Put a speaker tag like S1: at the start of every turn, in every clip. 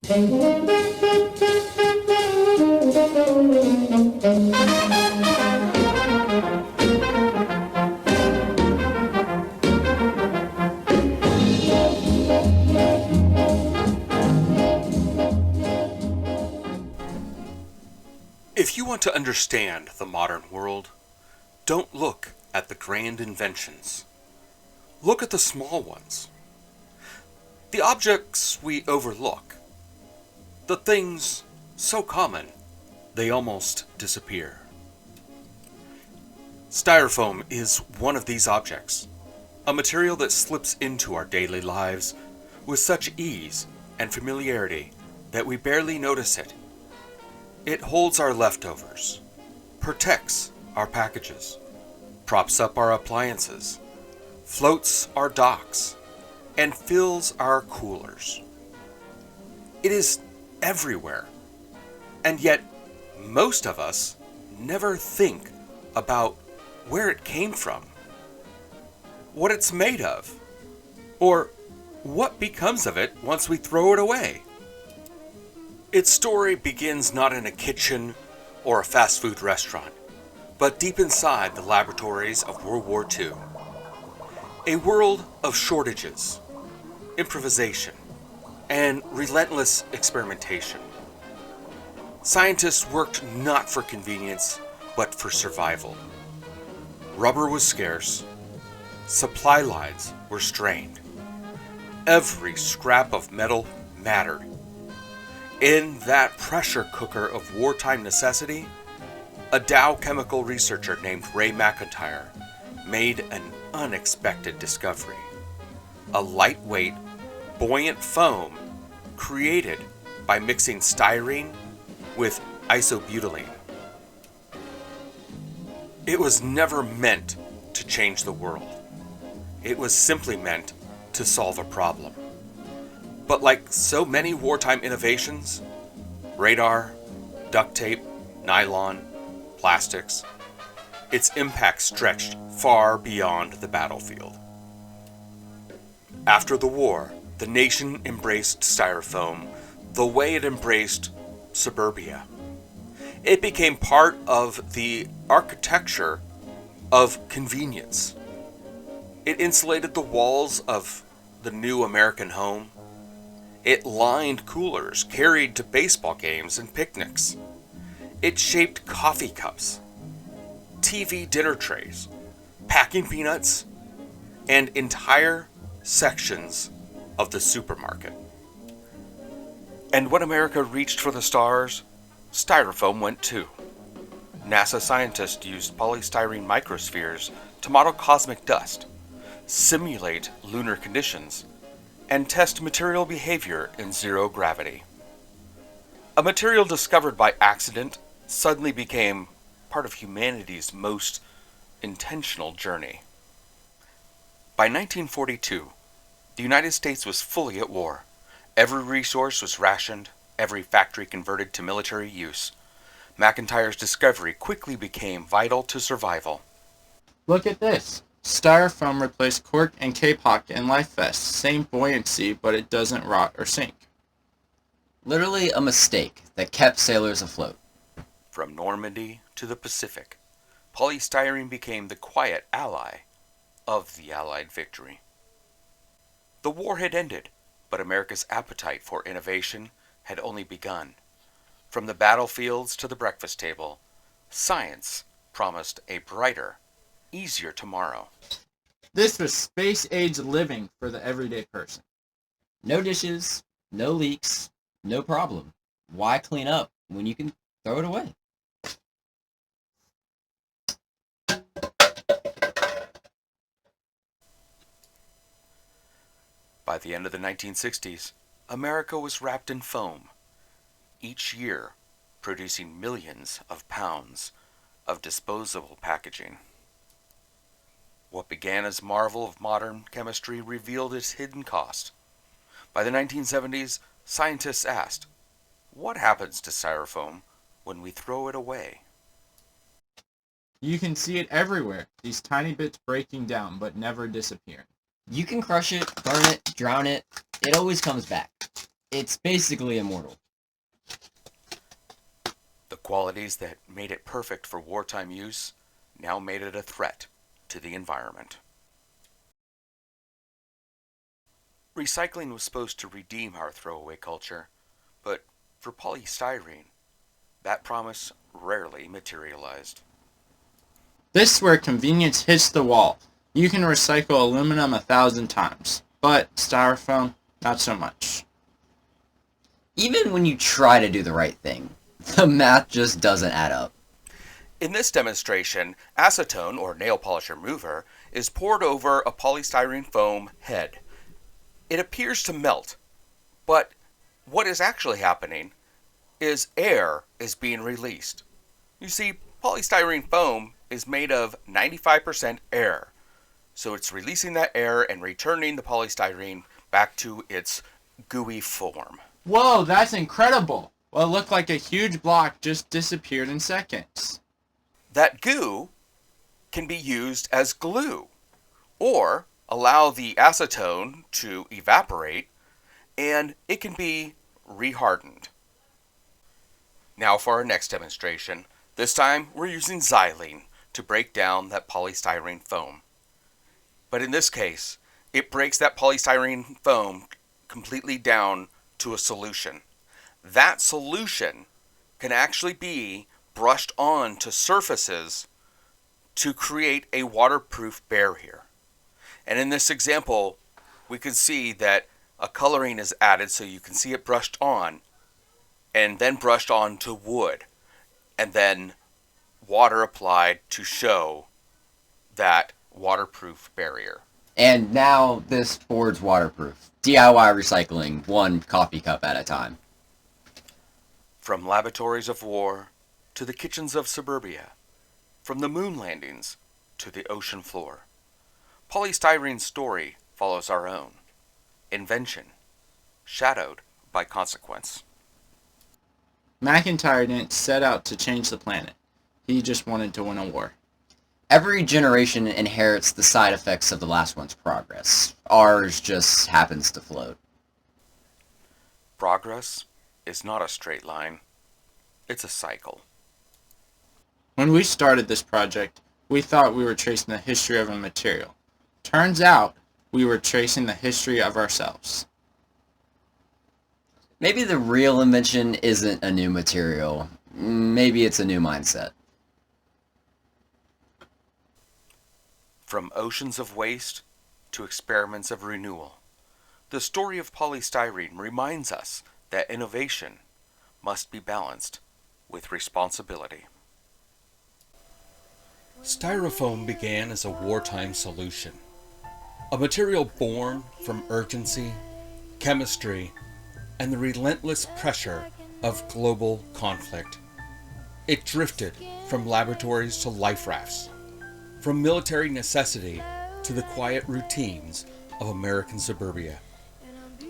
S1: If you want to understand the modern world, don't look at the grand inventions. Look at the small ones. The objects we overlook. The things so common they almost disappear. Styrofoam is one of these objects, a material that slips into our daily lives with such ease and familiarity that we barely notice it. It holds our leftovers, protects our packages, props up our appliances, floats our docks, and fills our coolers. It is everywhere, and yet most of us never think about where it came from, what it's made of, or what becomes of it once we throw it away. Its story begins not in a kitchen or a fast food restaurant, but deep inside the laboratories of World War II. A world of shortages, improvisation, and relentless experimentation. Scientists worked not for convenience, but for survival. Rubber was scarce, supply lines were strained. Every scrap of metal mattered. In that pressure cooker of wartime necessity, a Dow chemical researcher named Ray McIntyre made an unexpected discovery. A lightweight, buoyant foam created by mixing styrene with isobutylene. It was never meant to change the world. It was simply meant to solve a problem. But like so many wartime innovations, radar, duct tape, nylon, plastics, its impact stretched far beyond the battlefield. After the war, the nation embraced Styrofoam the way it embraced suburbia. It became part of the architecture of convenience. It insulated the walls of the new American home. It lined coolers carried to baseball games and picnics. It shaped coffee cups, TV dinner trays, packing peanuts, and entire sections of the supermarket. And when America reached for the stars, Styrofoam went too. NASA scientists used polystyrene microspheres to model cosmic dust, simulate lunar conditions, and test material behavior in zero gravity. A material discovered by accident suddenly became part of humanity's most intentional journey. By 1942, the United States was fully at war. Every resource was rationed, every factory converted to military use. McIntyre's discovery quickly became vital to survival.
S2: Look at this. Styrofoam replaced cork and K-Pock in life vests. Same buoyancy, but it doesn't rot or sink.
S3: Literally a mistake that kept sailors afloat.
S1: From Normandy to the Pacific, polystyrene became the quiet ally of the Allied victory. The war had ended, but America's appetite for innovation had only begun. From the battlefields to the breakfast table, science promised a brighter, easier tomorrow.
S2: This was space-age living for the everyday person.
S3: No dishes, no leaks, no problem. Why clean up when you can throw it away?
S1: By the end of the 1960s, America was wrapped in foam, each year producing millions of pounds of disposable packaging. What began as a marvel of modern chemistry revealed its hidden cost. By the 1970s, scientists asked, what happens to Styrofoam when we throw it away?
S2: You can see it everywhere, these tiny bits breaking down but never disappearing.
S3: You can crush it, burn it, drown it. It always comes back. It's basically immortal.
S1: The qualities that made it perfect for wartime use now made it a threat to the environment. Recycling was supposed to redeem our throwaway culture, but for polystyrene, that promise rarely materialized.
S2: This is where convenience hits the wall. You can recycle aluminum 1,000 times, but styrofoam, not so much.
S3: Even when you try to do the right thing, the math just doesn't add up.
S1: In this demonstration, acetone, or nail polish remover, is poured over a polystyrene foam head. It appears to melt, but what is actually happening is air is being released. You see, polystyrene foam is made of 95% air, so it's releasing that air and returning the polystyrene back to its gooey form.
S2: Whoa, that's incredible! What looked like a huge block just disappeared in seconds.
S1: That goo can be used as glue, or allow the acetone to evaporate, and it can be rehardened. Now for our next demonstration. This time we're using xylene to break down that polystyrene foam. But in this case, it breaks that polystyrene foam completely down to a solution. That solution can actually be brushed on to surfaces to create a waterproof barrier. And in this example, we can see that a coloring is added so you can see it brushed on, and then brushed on to wood, and then water applied to show that waterproof barrier.
S3: And now this board's waterproof. DIY recycling, one coffee cup at a time.
S1: From laboratories of war to the kitchens of suburbia, from the moon landings to the ocean floor, polystyrene's story follows our own. Invention, shadowed by consequence.
S2: McIntyre didn't set out to change the planet. He just wanted to win a war.
S3: Every generation inherits the side effects of the last one's progress. Ours just happens to float.
S1: Progress is not a straight line. It's a cycle.
S2: When we started this project, we thought we were tracing the history of a material. Turns out, we were tracing the history of ourselves.
S3: Maybe the real invention isn't a new material. Maybe it's a new mindset.
S1: From oceans of waste to experiments of renewal, the story of polystyrene reminds us that innovation must be balanced with responsibility. Styrofoam began as a wartime solution, a material born from urgency, chemistry, and the relentless pressure of global conflict. It drifted from laboratories to life rafts, from military necessity to the quiet routines of American suburbia.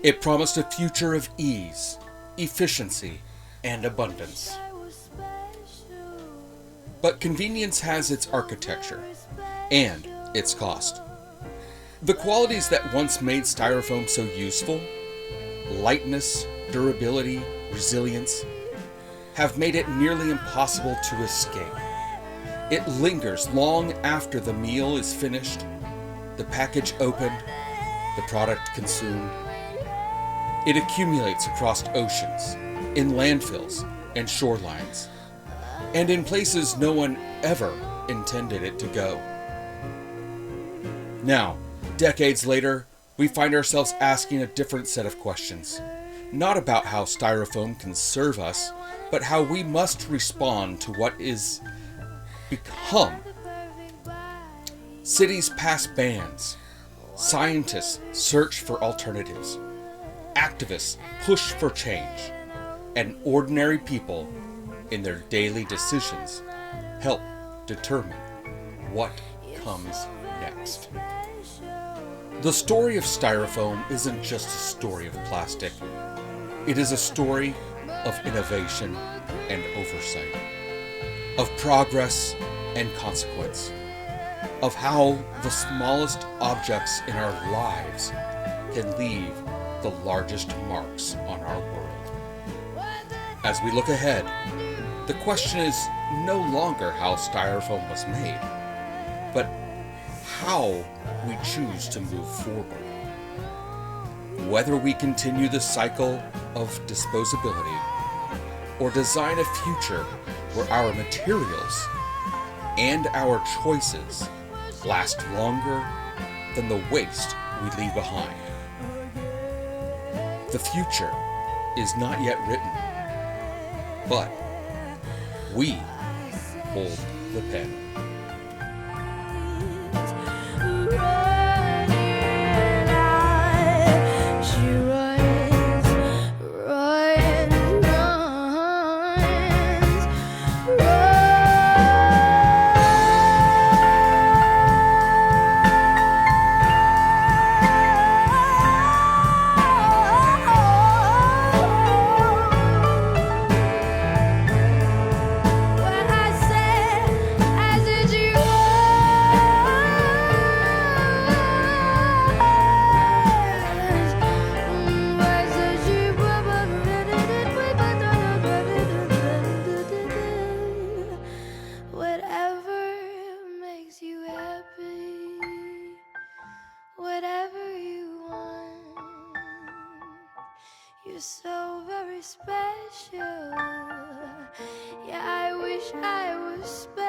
S1: It promised a future of ease, efficiency, and abundance. But convenience has its architecture and its cost. The qualities that once made Styrofoam so useful, lightness, durability, resilience, have made it nearly impossible to escape. It lingers long after the meal is finished, the package opened, the product consumed. It accumulates across oceans, in landfills and shorelines, and in places no one ever intended it to go. Now, decades later, we find ourselves asking a different set of questions. Not about how Styrofoam can serve us, but how we must respond to what is become. Cities pass bans. Scientists search for alternatives. Activists push for change. And ordinary people, in their daily decisions, help determine what comes next. The story of Styrofoam isn't just a story of plastic. It is a story of innovation and oversight, of progress and consequence, of how the smallest objects in our lives can leave the largest marks on our world. As we look ahead, the question is no longer how styrofoam was made, but how we choose to move forward. Whether we continue the cycle of disposability or design a future where our materials and our choices last longer than the waste we leave behind. The future is not yet written, but we hold the pen.
S4: You're so very special. Yeah, I wish I was special.